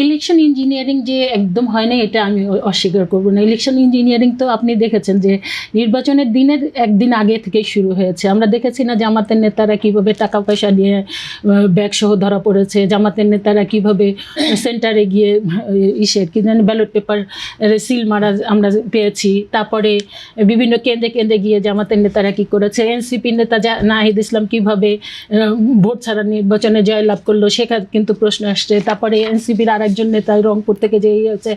Election engineering যে একদম হয় না এটা আমি অস্বীকার করব না। ইলেকশন ইঞ্জিনিয়ারিং তো আপনি দেখেছেন যে নির্বাচনের দিনের একদিন আগে থেকেই শুরু হয়েছে। আমরা দেখেছি না জামাতের নেতারা কিভাবে টাকা পয়সা নিয়ে ব্যাগ সহ ধরা পড়েছে, জামাতের নেতারা কিভাবে সেন্টারে গিয়ে কি জানি ব্যালট পেপার সিল মারা আমরা পেয়েছি। তারপরে বিভিন্ন কেন্দ্রে কেন্দ্রে গিয়ে জামাতের নেতারা কি করেছে, এনসিপির নেতা নাহিদ ইসলাম কিভাবে ভোট ছাড়া নির্বাচনে জয়লাভ করলো সেখানে কিন্তু প্রশ্ন আসছে। তারপরে এনসিপির আরেকজন নেতা রংপুর থেকে যে হয়েছে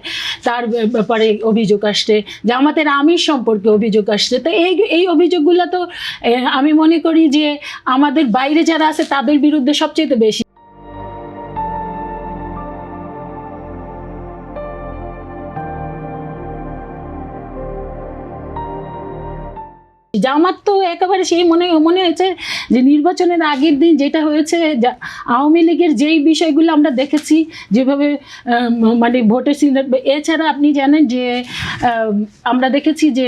তার ব্যাপারে অভিযোগ আসছে, জামাতের আমির সম্পর্কে অভিযোগ আসছে। তো এই অভিযোগগুলো তো আমি মনে করি যে আমাদের বাইরে যারা আছে তাদের বিরুদ্ধে সবচেয়ে বেশি। জামাত তো একেবারে সেই মনে হয়েছে যে নির্বাচনের আগের দিন যেটা হয়েছে, আওয়ামী লীগের যেই বিষয়গুলো আমরা দেখেছি যেভাবে মানে ভোটের সিলেট, এছাড়া আপনি জানেন যে আমরা দেখেছি যে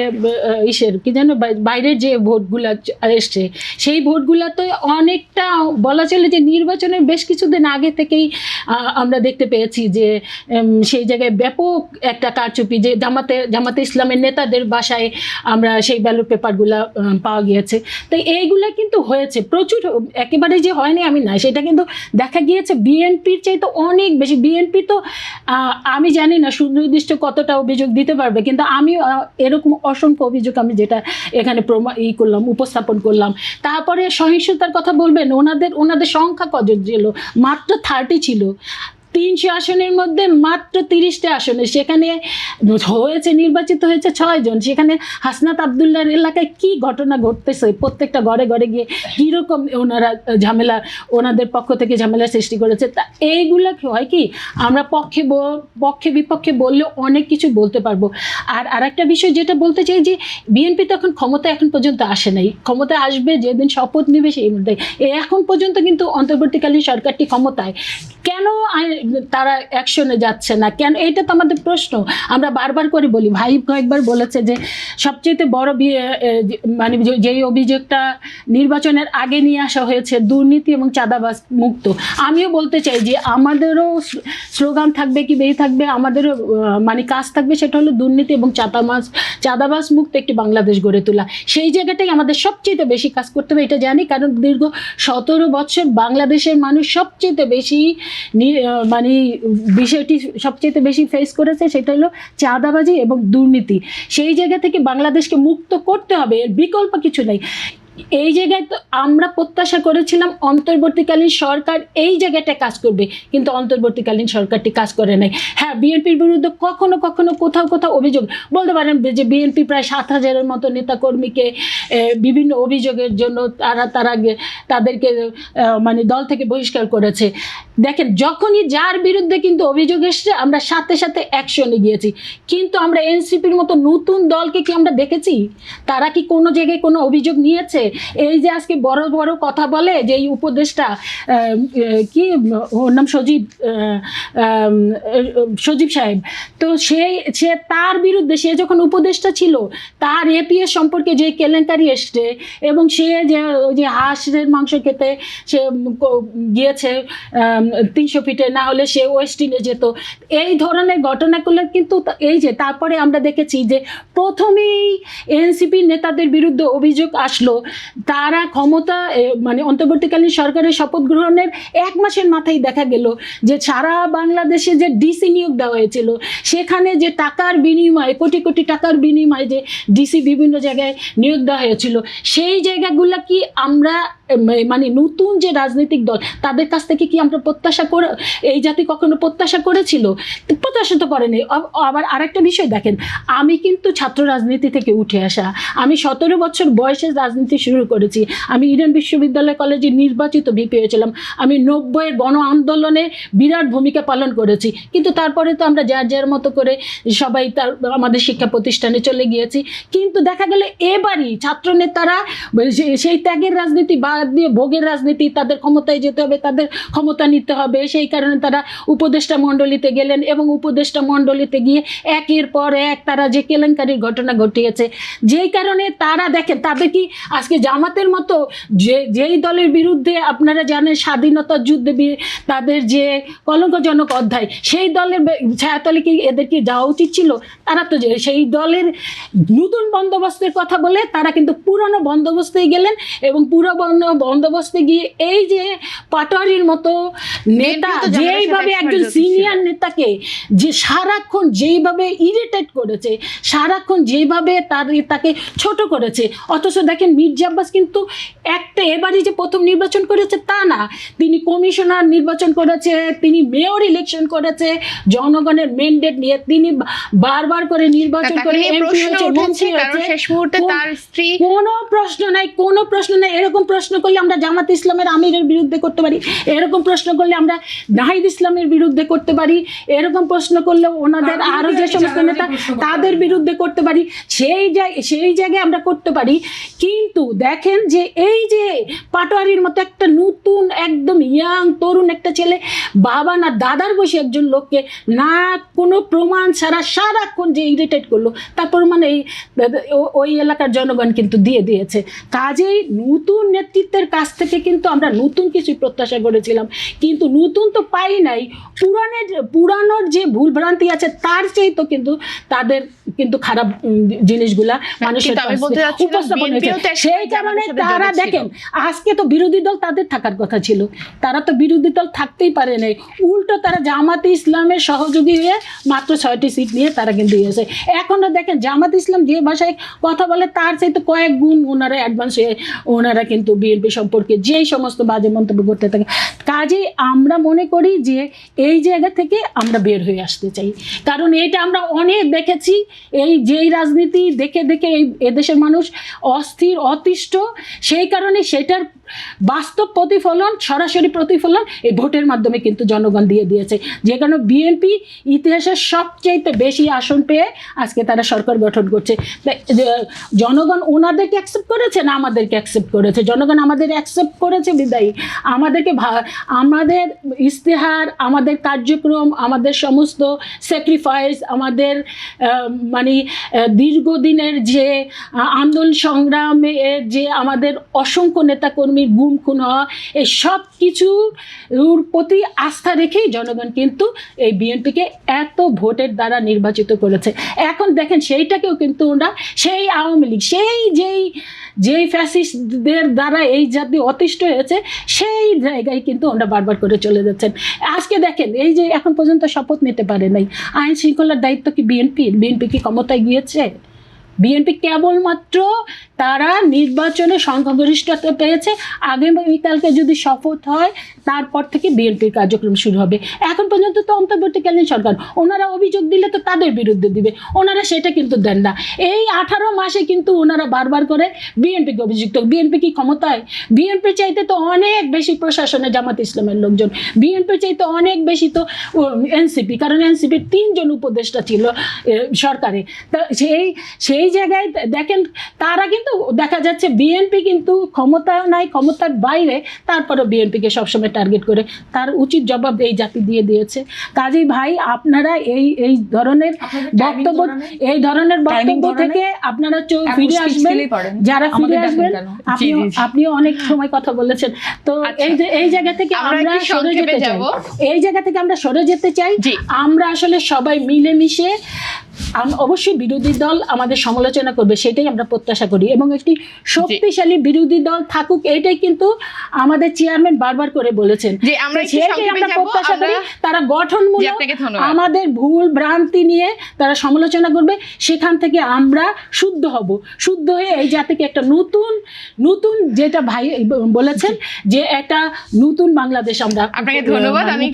কি যেন বাইরের যে ভোটগুলো এসছে সেই ভোটগুলো তো অনেকটা বলা চলে যে নির্বাচনের বেশ কিছুদিন আগে থেকেই আমরা দেখতে পেয়েছি যে সেই জায়গায় ব্যাপক একটা কারচুপি, যে জামাতে ইসলামের নেতাদের বাসায় আমরা সেই ব্যালট পেপারগুলো পাওয়া গিয়েছে। তো এইগুলা কিন্তু হয়েছে প্রচুর, একেবারে যে হয়নি আমি না, সেটা কিন্তু দেখা গিয়েছে বিএনপির চাইতে অনেক বেশি। বিএনপি তো আমি জানি না সুনির্দিষ্ট কতটা অভিযোগ দিতে পারবে, কিন্তু আমি এরকম অসংখ্য অভিযোগ আমি যেটা এখানে উপস্থাপন করলাম। তারপরে সহিংসতার কথা বলবেন, ওনাদের সংখ্যা কত ছিল, মাত্র 30 ছিল। 300 আসনের মধ্যে মাত্র 30টা আসনে সেখানে হয়েছে, নির্বাচিত হয়েছে 6 জন। সেখানে হাসনাত আবদুল্লাহর এলাকায় কি ঘটনা ঘটতেছে, প্রত্যেকটা ঘরে ঘরে গিয়ে কীরকম ওনারা ঝামেলা, ওনাদের পক্ষ থেকে ঝামেলা সৃষ্টি করেছে। তা এইগুলো হয় কি, আমরা পক্ষে বিপক্ষে বললে অনেক কিছু বলতে পারবো। আর একটা বিষয় যেটা বলতে চাই যে বিএনপি তো এখন ক্ষমতা এখন পর্যন্ত আসে নাই, ক্ষমতা আসবে যেদিন শপথ নেবে সেই মধ্যে। এখন পর্যন্ত কিন্তু অন্তর্বর্তীকালীন সরকারটি ক্ষমতায়, কেন তারা অ্যাকশনে যাচ্ছে না, কেন? এইটা তো আমাদের প্রশ্ন। আমরা বারবার করে বলি, ভাই কয়েকবার বলেছে যে সবচেয়ে বড় মানে যেই অভিযোগটা নির্বাচনের আগে নিয়ে আসা হয়েছে দুর্নীতি এবং চাঁদাবাজ মুক্ত। আমিও বলতে চাই যে আমাদেরও স্লোগান থাকবে কি বেরিয়ে থাকবে, আমাদেরও মানে কাজ থাকবে, সেটা হলো দুর্নীতি এবং চাঁদাবাজ মুক্ত একটি বাংলাদেশ গড়ে তোলা। সেই জায়গাটাই আমাদের সবচেয়ে বেশি কাজ করতে হবে, এটা জানি, কারণ দীর্ঘ 17 বছর বাংলাদেশের মানুষ সবচেয়ে বেশি মানে বিষয়টি সবচেয়ে বেশি ফেস করেছে, সেটা হলো চাঁদাবাজি এবং দুর্নীতি। সেই জায়গা থেকে বাংলাদেশকে মুক্ত করতে হবে, এর বিকল্প কিছু নেই। এই জায়গায় তো আমরা প্রত্যাশা করেছিলাম অন্তর্বর্তীকালীন সরকার এই জায়গাটা কাজ করবে, কিন্তু অন্তর্বর্তীকালীন সরকারটি কাজ করে নাই। হ্যাঁ, বিএনপির বিরুদ্ধে কখনো কোথাও অভিযোগ বলতে পারেন যে বিএনপি প্রায় 7,000-এর মতো নেতাকর্মীকে বিভিন্ন অভিযোগের জন্য তাদেরকে মানে দল থেকে বহিষ্কার করেছে। দেখেন, যখনই যার বিরুদ্ধে কিন্তু অভিযোগ এসছে আমরা সাথে সাথে অ্যাকশনে গিয়েছি, কিন্তু আমরা এনসিপির মতো নতুন দলকে কি আমরা দেখেছি? তারা কি কোনো জায়গায় কোনো অভিযোগ নিয়েছে? এই যে আজকে বড় বড় কথা বলে যে এই উপদেষ্টা কি ওর নাম সজীব সাহেব, তো সে তার বিরুদ্ধে, সে যখন উপদেষ্টা ছিল তার এপিএস সম্পর্কে যে কেলেঙ্কারি এসছে, এবং সে যে হাঁসের মাংস খেতে সে গিয়েছে 300 ফিটে, না হলে সে ওয়েস্ট ইন্ডিজে যেত, এই ধরনের ঘটনাগুলো কিন্তু এই যে তারপরে আমরা দেখেছি যে প্রথমেই এনসিপি নেতাদের বিরুদ্ধে অভিযোগ আসলো, তারা ক্ষমতা মানে অন্তর্বর্তীকালীন সরকারের শপথ গ্রহণের 1 মাসের মাথায় দেখা গেল যে সারা বাংলাদেশে যে ডিসি নিয়োগ দেওয়া হয়েছিল, সেখানে যে টাকার বিনিময়ে, কোটি কোটি টাকার বিনিময়ে যে ডিসি বিভিন্ন জায়গায় নিয়োগ দেওয়া হয়েছিল, সেই জায়গাগুলো কি আমরা মানে নতুন যে রাজনৈতিক দল তাদের কাছ থেকে কি আমরা এই জাতি কখনো প্রত্যাশা করেছিল? প্রত্যাশা তো করেনি। আবার আরেকটা বিষয় দেখেন, আমি কিন্তু ছাত্র রাজনীতি থেকে উঠে আসা, আমি 17 বছর বয়সে রাজনীতি শুরু করেছি। আমি ইডেন বিশ্ববিদ্যালয় কলেজে নির্বাচিত ভিপি হয়েছিলাম, আমি 90-এর গণ আন্দোলনে বিরাট ভূমিকা পালন করেছি, কিন্তু তারপরে তো আমরা যার মতো করে সবাই আমাদের শিক্ষা প্রতিষ্ঠানে চলে গিয়েছি। কিন্তু দেখা গেল এবারই ছাত্র নেতারা সেই ত্যাগের রাজনীতি বা হাত দিয়ে ভোগের রাজনীতি, তাদের ক্ষমতায় যেতে হবে, তাদের ক্ষমতা নিতে হবে, সেই কারণে তারা উপদেষ্টা মণ্ডলীতে গেলেন এবং উপদেষ্টা মণ্ডলীতে গিয়ে একের পর এক তারা যে কেলেঙ্কারির ঘটনা ঘটিয়েছে, যেই কারণে তারা দেখেন তাদের কি আজকে জামাতের মতো যেই দলের বিরুদ্ধে আপনারা জানেন স্বাধীনতার যুদ্ধে তাদের যে কলঙ্কজনক অধ্যায়, সেই দলের ছায়াতলে কি এদের কি যাওয়া উচিত ছিল? তারা তো সেই দলের নতুন বন্দোবস্তের কথা বলে তারা কিন্তু পুরনো বন্দোবস্তেই গেলেন এবং পুরনো বন্দোবস্তে গিয়ে এই যে পাটোয়ারির মতো নেতা, যেইভাবে একজন সিনিয়র নেতাকে যে সারাক্ষণ যেইভাবে ইরিটেট করেছে, সারাক্ষণ যেইভাবে তাকে ছোট করেছে, অথচ দেখেন মির্জা আব্বাস কিন্তু একটা এবারই যে প্রথম নির্বাচন করেছে তা না, তিনি কমিশনার নির্বাচন করেছে, তিনি মেয়র ইলেকশন করেছে, জনগণের ম্যান্ডেট নিয়ে তিনি বারবার করে নির্বাচন করে এমপি হয়েছে, মন্ত্রী হয়েছে। শেষ মুহূর্তে তার স্ত্রী কোনো প্রশ্ন নাই, কোনো প্রশ্ন নাই। এরকম প্রশ্ন করলে আমরা জামাত ইসলামের আমিরের বিরুদ্ধে করতে পারি, এরকম প্রশ্ন করলে আমরা নাহিদ ইসলামের বিরুদ্ধে করতে পারি, এরকম প্রশ্ন করলে ওনাদের আরো যে সমস্ত নেতা তাদের বিরুদ্ধে করতে পারি, সেই জায়গায় আমরা করতে পারি। কিন্তু দেখেন যে এই যে পাটোয়ারির মতো একটা নতুন একদম ইয়াং তরুণ একটা ছেলে বাবা না দাদার বসে একজন লোককে না কোনো প্রমাণ ছাড়া সারাক্ষণ যে ইরিটেট করলো, তারপর মানে ওই এলাকার জনগণ কিন্তু দিয়ে দিয়েছে। কাজেই নতুন নেতৃত্বের কাছ থেকে কিন্তু আমরা নতুন কিছু প্রত্যাশা করেছিলাম, কিন্তু নতুন তো পাই নাই, পুরানোর যে ভুলভ্রান্তি আছে তার চেয়ে তো কিন্তু তাদের কিন্তু খারাপ জিনিসগুলা মানুষের উপস্থাপন হয়েছে। সেই কারণে তারা দেখেন আজকে তো বিরোধী দল তাদের থাকার কথা ছিল, তারা তো বিরোধী দল থাকতেই পারে নাই, উল্টো তারা জামাতে ইসলামের সহযোগী হয়ে মাত্র 6টি সিট নিয়ে তারা কিন্তু ইয়েছে। এখনও দেখেন জামাত ইসলাম যে ভাষায় কথা বলে তার চাইতে কয়েক গুণ ওনারা অ্যাডভান্স হয়ে ওনারা কিন্তু বিএনপি সম্পর্কে যেই সমস্ত বাজে মন্তব্য করতে থাকে। কাজেই আমরা মনে করি যে এই জায়গা থেকে আমরা বের হয়ে আসতে চাই, কারণ এটা আমরা অনেক দেখেছি, এই যেই রাজনীতি দেখে দেখে এদেশের মানুষ অস্থির অতিষ্ঠ, সেই কারণে সেটার বাস্তব প্রতিফলন, সরাসরি প্রতিফলন এই ভোটের মাধ্যমে কিন্তু জনগণ দিয়ে দিয়েছে, যে কারণে বিএনপি ইতিহাসের সবচাইতে বেশি আসন পেয়ে আজকে তারা সরকার গঠন করছে। জনগণ ওনাদেরকে অ্যাকসেপ্ট করেছে না আমাদেরকে অ্যাকসেপ্ট করেছে? জনগণ আমাদের অ্যাকসেপ্ট করেছে বিদায়ী আমাদেরকে আমাদের ইস্তেহার, আমাদের কার্যক্রম, আমাদের সমস্ত স্যাক্রিফাইস, আমাদের মানে দীর্ঘদিনের যে আন্দোলন সংগ্রামের যে আমাদের অসংখ্য নেতাকর্মী গুম খুন হওয়া, এই সব কিছুর প্রতি আস্থা রেখেই জনগণ কিন্তু এই বিএনপিকে এত ভোটের দ্বারা নির্বাচিত করেছে। এখন দেখেন সেইটাকেও কিন্তু ওরা সেই আওয়ামী লীগ, সেই যেই ফ্যাসিস্টদের দ্বারা এই জাতি অতিষ্ঠ হয়েছে, সেই জায়গায় কিন্তু ওরা বারবার করে চলে যাচ্ছেন। আজকে দেখেন এই যে এখন পর্যন্ত শপথ নিতে পারে নাই, আইন শৃঙ্খলার দায়িত্ব কি বিএনপি কি ক্ষমতায় গিয়েছে? বিএনপি কেবলমাত্র তারা নির্বাচনে সংখ্যাগরিষ্ঠতা পেয়েছে, আগামীকালকে যদি শপথ হয় তারপর থেকে বিএনপির কার্যক্রম শুরু হবে। এখন পর্যন্ত তো অন্তর্বর্তীকালীন সরকার, ওনারা অভিযোগ দিলে তো তাদের বিরুদ্ধে দিবে, ওনারা সেটা কিন্তু দেন না। এই 18 মাসে কিন্তু ওনারা বারবার করে বিএনপিকে অভিযুক্ত। বিএনপি কি ক্ষমতায়? বিএনপির চাইতে তো অনেক বেশি প্রশাসনে জামাত ইসলামের লোকজন, বিএনপির চাইতে অনেক বেশি তো এনসিপি, কারণ এনসিপির 3 জন উপদেষ্টা ছিল সরকারে। তা সেই জায়গায় দেখেন তারা কিন্তু দেখা যাচ্ছে বিএনপি কিন্তু ক্ষমতাও নাই, ক্ষমতার বাইরে, তারপরে বিএনপিকে সবসময় টার্গেট করে তার উচিত জবাব এই জাতি দিয়ে দিয়েছে। কাজেই ভাই আপনারা এই ধরনের বক্তব্য থেকে আপনারা ফিরে আসবেন, যারা ফিরে আসবেন, আপনিও অনেক সময় কথা বলেছেন, তো এই জায়গা থেকে আমরা সরে যেতে চাই, এই জায়গা থেকে আমরা সরে যেতে চাই। আমরা আসলে সবাই মিলেমিশে, অবশ্যই বিরোধী দল আমাদের সমালোচনা করবে, সেটাই আমরা প্রত্যাশা করি, এবং একটি শক্তিশালী বিরোধী দল থাকুক, এইটাই কিন্তু আমাদের চেয়ারম্যান বারবার করে বলেছেন। সেটাই আমরা প্রত্যাশা করি। তারা গঠনমূলক আমাদের ভুল ভ্রান্তি নিয়ে তারা সমালোচনা করবে, সেখান থেকে আমরা শুদ্ধ হব, শুদ্ধ হয়ে এই জাতিকে একটা নতুন যেটা ভাই বলেছেন যে একটা নতুন বাংলাদেশ আমরা। আপনাকে ধন্যবাদ। আমি